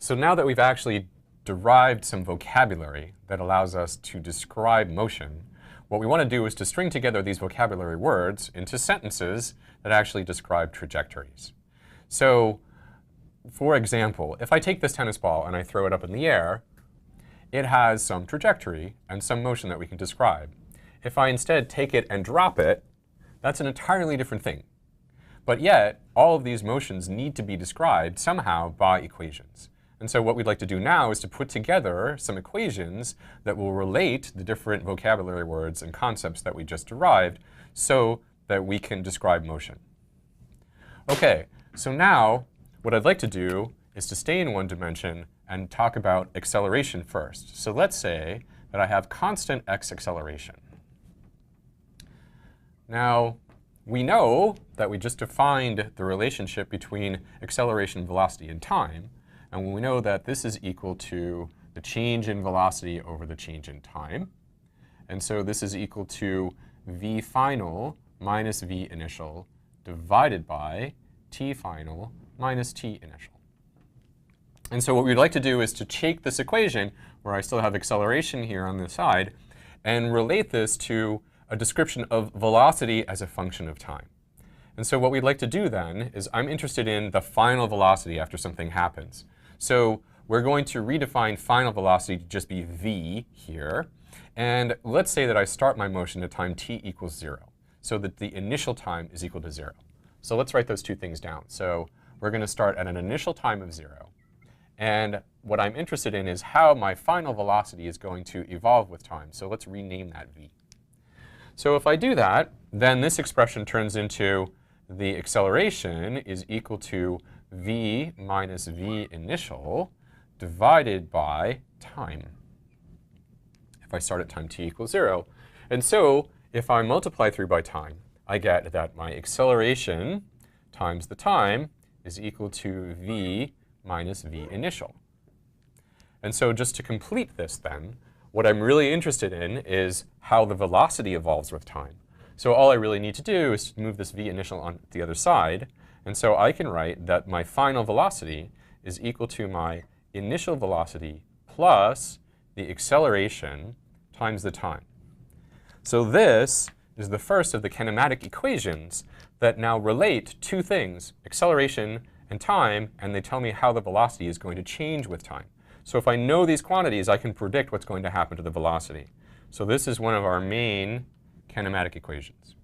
So now that we've actually derived some vocabulary that allows us to describe motion, what we want to do is to string together these vocabulary words into sentences that actually describe trajectories. So, for example, if I take this tennis ball and I throw it up in the air, it has some trajectory and some motion that we can describe. If I instead take it and drop it, that's an entirely different thing. But yet, all of these motions need to be described somehow by equations. And so what we'd like to do now is to put together some equations that will relate the different vocabulary words and concepts that we just derived so that we can describe motion. OK, so now what I'd like to do is to stay in one dimension and talk about acceleration first. So let's say that I have constant x acceleration. Now, we know that we just defined the relationship between acceleration, velocity, and time. And we know that this is equal to the change in velocity over the change in time. And so this is equal to v final minus v initial divided by t final minus t initial. And so what we'd like to do is to take this equation, where I still have acceleration here on the side, and relate this to a description of velocity as a function of time. And so what we'd like to do then is I'm interested in the final velocity after something happens. So we're going to redefine final velocity to just be v here. And let's say that I start my motion at time t equals 0, so that the initial time is equal to 0. So let's write those two things down. So we're going to start at an initial time of 0. And what I'm interested in is how my final velocity is going to evolve with time. So let's rename that v. So if I do that, then this expression turns into the acceleration is equal to v minus v initial divided by time, if I start at time t equals 0. And so if I multiply through by time, I get that my acceleration times the time is equal to v minus v initial. And so just to complete this then, what I'm really interested in is how the velocity evolves with time. So all I really need to do is move this v initial on the other side. And so I can write that my final velocity is equal to my initial velocity plus the acceleration times the time. So this is the first of the kinematic equations that now relate two things, acceleration and time, and they tell me how the velocity is going to change with time. So if I know these quantities, I can predict what's going to happen to the velocity. So this is one of our main kinematic equations.